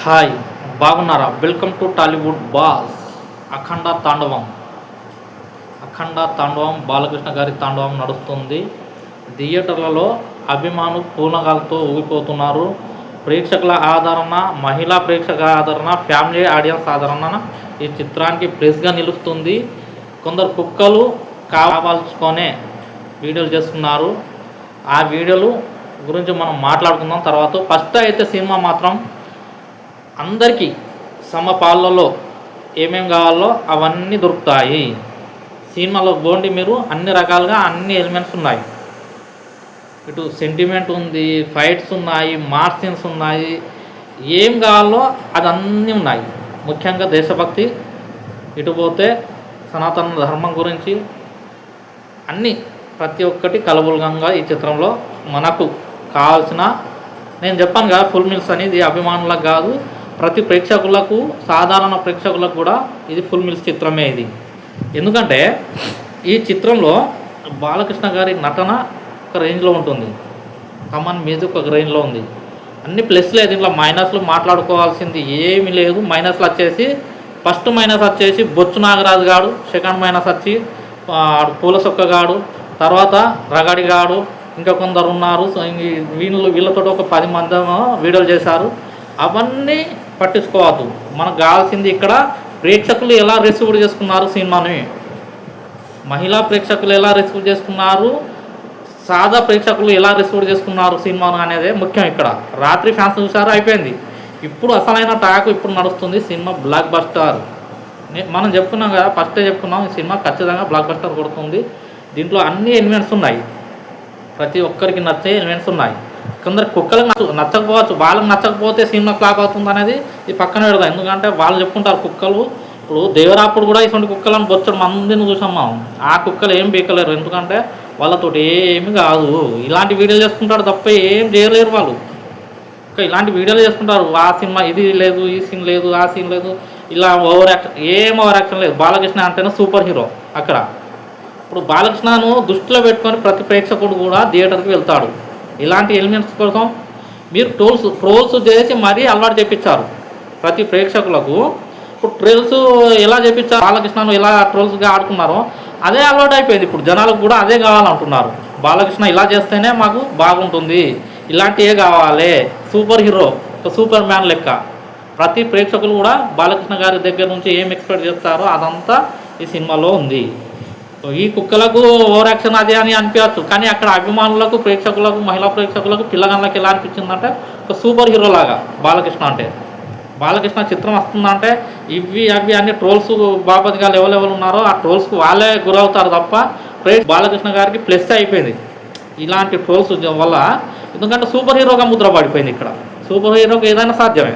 Hi, బాగున్నారా? Welcome to Tollywood boss. Akhanda Thandavam Akhanda తాండవం బాలకృష్ణ గారి తాండవం నడుస్తుంది. థియేటర్లలో అభిమానులు పూనగాలతో ఊగిపోతున్నారు. ప్రేక్షకుల ఆదరణ, మహిళా ప్రేక్షక ఆదరణ, ఫ్యామిలీ ఆడియన్స్ ఆదరణ ఈ చిత్రానికి ప్లస్గా నిలుస్తుంది. కొందరు కుక్కలు కావాల్చుకొనే వీడియోలు చేస్తున్నారు. ఆ వీడియోలు గురించి మనం మాట్లాడుకుందాం తర్వాత. ఫస్ట్ అయితే సినిమా మాత్రం అందరికీ సమపాళ్ళలో ఏమేమి కావాలో అవన్నీ దొరుకుతాయి. సినిమాలో బోండి మీరు అన్ని రకాలుగా అన్ని ఎలిమెంట్స్ ఉన్నాయి. ఇటు సెంటిమెంట్ ఉంది, ఫైట్స్ ఉన్నాయి, మాస్ సీన్స్ ఉన్నాయి, ఏం కావాలో అదన్నీ ఉన్నాయి. ముఖ్యంగా దేశభక్తి, ఇటు పోతే సనాతన ధర్మం గురించి అన్నీ ప్రతి ఒక్కటి కలబులగంగా ఈ చిత్రంలో మనకు కావాల్సిన, నేను చెప్పాను కదా ఫుల్ మీల్స్ అనేది అభిమానులకు కాదు, ప్రతి ప్రేక్షకులకు, సాధారణ ప్రేక్షకులకు కూడా ఇది ఫుల్ మీల్స్ చిత్రమే. ఇది ఎందుకంటే ఈ చిత్రంలో బాలకృష్ణ గారి నటన ఒక రేంజ్లో ఉంటుంది, కమన్ మ్యూజిక్ ఒక రేంజ్లో ఉంది. అన్ని ప్లస్లే, దీంట్లో మైనస్లు మాట్లాడుకోవాల్సింది ఏమీ లేదు. మైనస్లు వచ్చేసి ఫస్ట్ మైనస్ వచ్చేసి బొచ్చు నాగరాజు గాడు, సెకండ్ మైనస్ వచ్చి పూలసొక్క గాడు, తర్వాత రగడి గాడు, ఇంకా కొందరు ఉన్నారు. వీళ్ళతో ఒక 10 మంది వీడియోలు చేశారు. అవన్నీ పట్టించుకోవద్దు. మనకు కావాల్సింది ఇక్కడ ప్రేక్షకులు ఎలా రిసీవ్ చేసుకున్నారు సినిమాని, మహిళా ప్రేక్షకులు ఎలా రిసీవ్ చేసుకున్నారు, సాదా ప్రేక్షకులు ఎలా రిసీవ్ చేసుకున్నారు సినిమాను అనేది ముఖ్యం. ఇక్కడ రాత్రి ఫ్యాన్స్ చూసారు, అయిపోయింది. ఇప్పుడు అసలైన టాక్ ఇప్పుడు నడుస్తుంది. Cinema block buster. మనం చెప్పుకున్నాం కదా, ఫస్టే చెప్పుకున్నాం, ఈ సినిమా ఖచ్చితంగా బ్లాక్ బస్టర్ కొడుతుంది. దీంట్లో అన్ని ఎలిమెంట్స్ ఉన్నాయి, ప్రతి ఒక్కరికి నచ్చే ఎలిమెంట్స్ ఉన్నాయి. కొందరు కుక్కలకు నచ్చకపోవచ్చు, వాళ్ళకి నచ్చకపోతే సినిమా ఫ్లాప్ అవుతుంది అనేది ఇది పక్కన పెడదాం. ఎందుకంటే వాళ్ళు చెప్పుకుంటారు కుక్కలు. ఇప్పుడు దేవరాపుడు కూడా ఇటువంటి కుక్కలను బొచ్చడం మందిని చూసాం మనం. ఆ కుక్కలు ఏం బీకలేరు, ఎందుకంటే వాళ్ళతో ఏమి కాదు. ఇలాంటి వీడియోలు చేసుకుంటారు తప్ప ఏం చేయలేరు వాళ్ళు. ఇంకా ఇలాంటి వీడియోలు చేసుకుంటారు. ఆ సినిమా ఇది లేదు, ఈ సీన్ లేదు, ఆ సీన్ లేదు, ఇలా ఓవర్ యాక్షన్, ఏం ఓవర్ యాక్షన్ లేదు. బాలకృష్ణ అంటేనే సూపర్ హీరో అక్కడ. ఇప్పుడు బాలకృష్ణను దృష్టిలో పెట్టుకొని ప్రతి ప్రేక్షకుడు కూడా థియేటర్కి వెళ్తాడు. ఇలాంటి ఎలిమెంట్స్ కోసం మీరు ట్రోల్స్ చేసి మరీ అలవాటు చేయించారు ప్రతి ప్రేక్షకులకు. ఇప్పుడు ట్రోల్స్ ఎలా చేయించారు, బాలకృష్ణను ఎలా ట్రోల్స్గా ఆడుకున్నారో అదే అలవాటు అయిపోయింది. ఇప్పుడు జనాలకు కూడా అదే కావాలంటున్నారు. బాలకృష్ణ ఇలా చేస్తేనే మాకు బాగుంటుంది, ఇలాంటివే కావాలి, సూపర్ హీరో, ఒక సూపర్ మ్యాన్ లెక్క. ప్రతి ప్రేక్షకులు కూడా బాలకృష్ణ గారి దగ్గర నుంచి ఏం ఎక్స్పెక్ట్ చేస్తారో అదంతా ఈ సినిమాలో ఉంది. ఈ కుక్కలకు ఓవర్ యాక్షన్ అదే అని అనిపించచ్చు, కానీ అక్కడ అభిమానులకు, ప్రేక్షకులకు, మహిళా ప్రేక్షకులకు, పిల్లగాళ్ళకి ఎలా అనిపించిందంటే ఒక సూపర్ హీరో లాగా బాలకృష్ణ అంటే. బాలకృష్ణ చిత్రం వస్తుందంటే ఇవి అవి అన్ని ట్రోల్స్ బాపతిగా ఎవరెవరు ఉన్నారో ఆ ట్రోల్స్కి వాళ్ళే గురవుతారు తప్ప బాలకృష్ణ గారికి ప్లస్ అయిపోయింది ఇలాంటి ట్రోల్స్ వల్ల. ఎందుకంటే సూపర్ హీరోగా ముద్ర పడిపోయింది ఇక్కడ. సూపర్ హీరోకి ఏదైనా సాధ్యమే.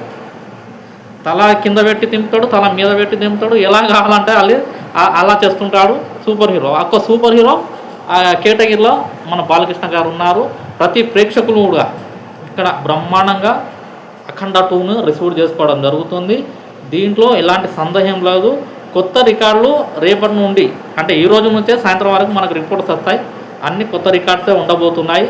తల కింద పెట్టి దింపుతాడు, తల మీద పెట్టి దింపుతాడు, ఎలా కావాలంటే అలా చేస్తుంటాడు సూపర్ హీరో. ఒక్క సూపర్ హీరో కేటగిరీలో మన బాలకృష్ణ గారు ఉన్నారు. ప్రతి ప్రేక్షకులు కూడా ఇక్కడ బ్రహ్మాండంగా అఖండ 2ను రిసీవ్ చేసుకోవడం జరుగుతుంది. దీంట్లో ఎలాంటి సందేహం లేదు. కొత్త రికార్డులు రేపటి నుండి, అంటే ఈ రోజు నుంచే సాయంత్రం వరకు మనకు రిపోర్ట్స్ వస్తాయి. అన్ని కొత్త రికార్డ్సే ఉండబోతున్నాయి.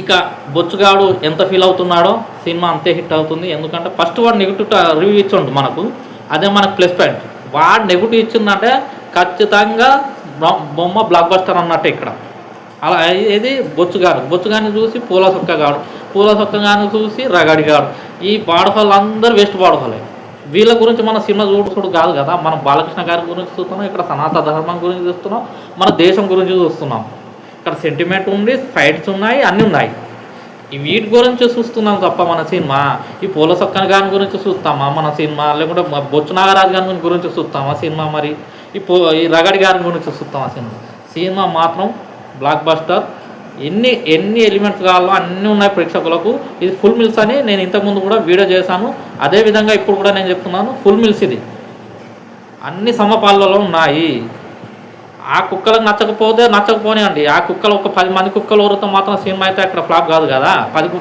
ఇక బొచ్చుగాడు ఎంత ఫీల్ అవుతున్నాడో సినిమా అంతే హిట్ అవుతుంది. ఎందుకంటే ఫస్ట్ వాడు నెగిటివ్ రివ్యూ ఇచ్చిండు మనకు, అదే మనకు ప్లస్ పాయింట్. వాడు నెగిటివ్ ఇచ్చిందంటే ఖచ్చితంగా బొమ్మ బ్లాక్ బస్టర్ అన్నట్టే ఇక్కడ. అలా ఇది బొచ్చుగాని చూసి పూల సొక్కగాని చూసి రగడిగాడు. ఈ బాడహోళ్ళు అందరూ వేస్ట్ బాడహోలే. వీళ్ళ గురించి మన సినిమా చూడు కాదు కదా, మనం బాలకృష్ణ గారి గురించి చూస్తున్నాం, ఇక్కడ సనాతన ధర్మం గురించి చూస్తున్నాం, మన దేశం గురించి చూస్తున్నాం. ఇక్కడ సెంటిమెంట్ ఉంది, ఫైట్స్ ఉన్నాయి, అన్నీ ఉన్నాయి. ఈ వీటి గురించి చూస్తున్నాం తప్ప మన సినిమా ఈ పూల సొక్కని గాని గురించి చూస్తామా మన సినిమా, లేకుంటే బొచ్చు నాగరాజు గారి గురించి చూస్తామా సినిమా, మరి ఈ రగడి గారి గురించి చూస్తామా సినిమా మాత్రం బ్లాక్ బస్టర్. ఎన్ని ఎలిమెంట్స్ కావాలో అన్నీ ఉన్నాయి ప్రేక్షకులకు. ఇది ఫుల్ మిల్స్ అని నేను ఇంతకుముందు కూడా వీడియో చేశాను. అదేవిధంగా ఇప్పుడు కూడా నేను చెప్తున్నాను, ఫుల్ మిల్స్ ఇది అన్ని సమపాళ్ళలో ఉన్నాయి. ఆ కుక్కలకు నచ్చకపోనే అండి. ఆ కుక్కలు ఒక 10 మంది కుక్కలు ఊరుతో మాత్రం సినిమా అయితే అక్కడ ఫ్లాప్ కాదు కదా. 10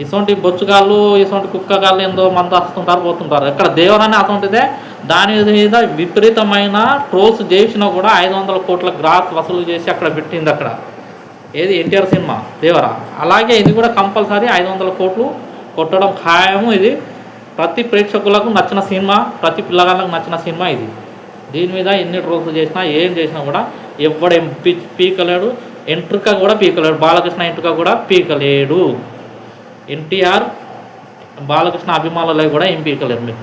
ఇటువంటి బొచ్చుగాళ్ళు, ఇటువంటి కుక్కగాళ్ళు ఎంతో మంది వస్తుంటారు పోతుంటారు. ఇక్కడ దేవరాన్ని అటువంటిదే. దాని మీద విపరీతమైన ట్రోల్స్ చేసినా కూడా 500 కోట్ల గ్రాస్ వసూలు చేసి అక్కడ పెట్టింది. అక్కడ ఏది ఎన్టీఆర్ సినిమా దేవరా. అలాగే ఇది కూడా కంపల్సరీ 500 కోట్లు కొట్టడం ఖాయము. ఇది ప్రతి ప్రేక్షకులకు నచ్చిన సినిమా, ప్రతి పిల్లగాళ్ళకు నచ్చిన సినిమా ఇది. దీని మీద ఎన్ని ట్రోల్స్ చేసినా ఏం చేసినా కూడా ఎవడు పీకలేడు, ఎంట్రుక కూడా పీకలేడు. బాలకృష్ణ ఎంట్రుక కూడా పీకలేడు. ఎన్టీఆర్ బాలకృష్ణ అభిమానులు కూడా ఏం పీకలేరు. మీరు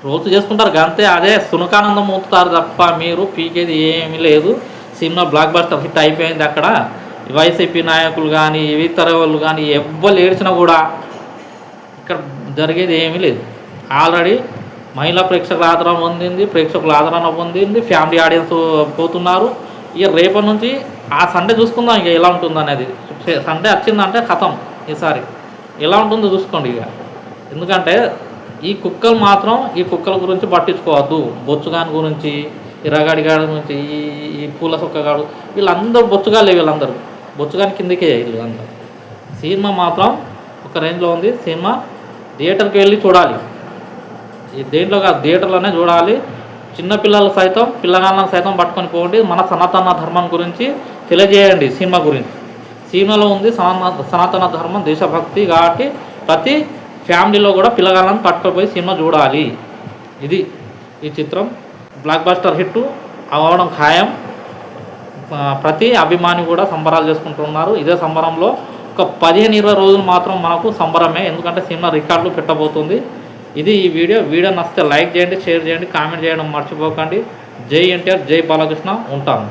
ట్రోల్స్ చేసుకుంటారు అంతే, అదే సునకానందం మూపుతారు తప్ప మీరు పీకేది ఏమీ లేదు. సినిమా బ్లాక్ బస్టర్ హిట్ అయిపోయింది. అక్కడ వైసీపీ నాయకులు కానీ ఇతర వాళ్ళు కానీ ఎవ్వరు ఏడ్చినా కూడా ఇక్కడ జరిగేది ఏమీ లేదు. ఆల్రెడీ మహిళా ప్రేక్షకుల ఆదరణ పొందింది, ప్రేక్షకుల ఆదరణ పొందింది, ఫ్యామిలీ ఆడియన్స్ పోతున్నారు. ఇక రేపటి నుంచి ఆ సండే చూసుకుందాం ఇక ఎలా ఉంటుంది అనేది. సండే వచ్చిందంటే కథం ఈసారి ఎలా ఉంటుందో చూసుకోండి ఇక. ఎందుకంటే ఈ కుక్కల గురించి పట్టించుకోవద్దు. బొచ్చుగాని గురించి, ఈ రగాడిగాడి గురించి, ఈ పూల సొక్కగాడు, వీళ్ళందరూ బొచ్చుగాలే. వీళ్ళందరూ బొచ్చుగాని కిందకే వీళ్ళు అందరూ. సినిమా మాత్రం ఒక రేంజ్లో ఉంది. సినిమా థియేటర్కి వెళ్ళి చూడాలి. ఈ దేంట్లో కాదు, థియేటర్లోనే చూడాలి. చిన్నపిల్లలు సైతం, పిల్లగాళ్ళను సైతం పట్టుకొని పోండి. మన సనాతన ధర్మం గురించి తెలియజేయండి. సినిమా గురించి సినిమాలో ఉంది సనాతన ధర్మం, దేశభక్తి. కాబట్టి ప్రతి ఫ్యామిలీలో కూడా పిల్లగాళ్ళని పట్టుకొని సినిమా చూడాలి. ఇది ఈ చిత్రం బ్లాక్ బస్టర్ హిట్ అవ్వడం ఖాయం. ప్రతి అభిమాని కూడా సంబరాలు చేసుకుంటున్నారు. ఇదే సంబరంలో ఒక 15-20 రోజులు మాత్రం మనకు సంబరమే. ఎందుకంటే సినిమా రికార్డులు పెట్టబోతుంది. ఇది ఈ వీడియో నచ్చితే లైక్ చేయండి, షేర్ చేయండి, కామెంట్ చేయడం మర్చిపోకండి. జై ఎన్టీఆర్, జై బాలకృష్ణ. ఉంటాను.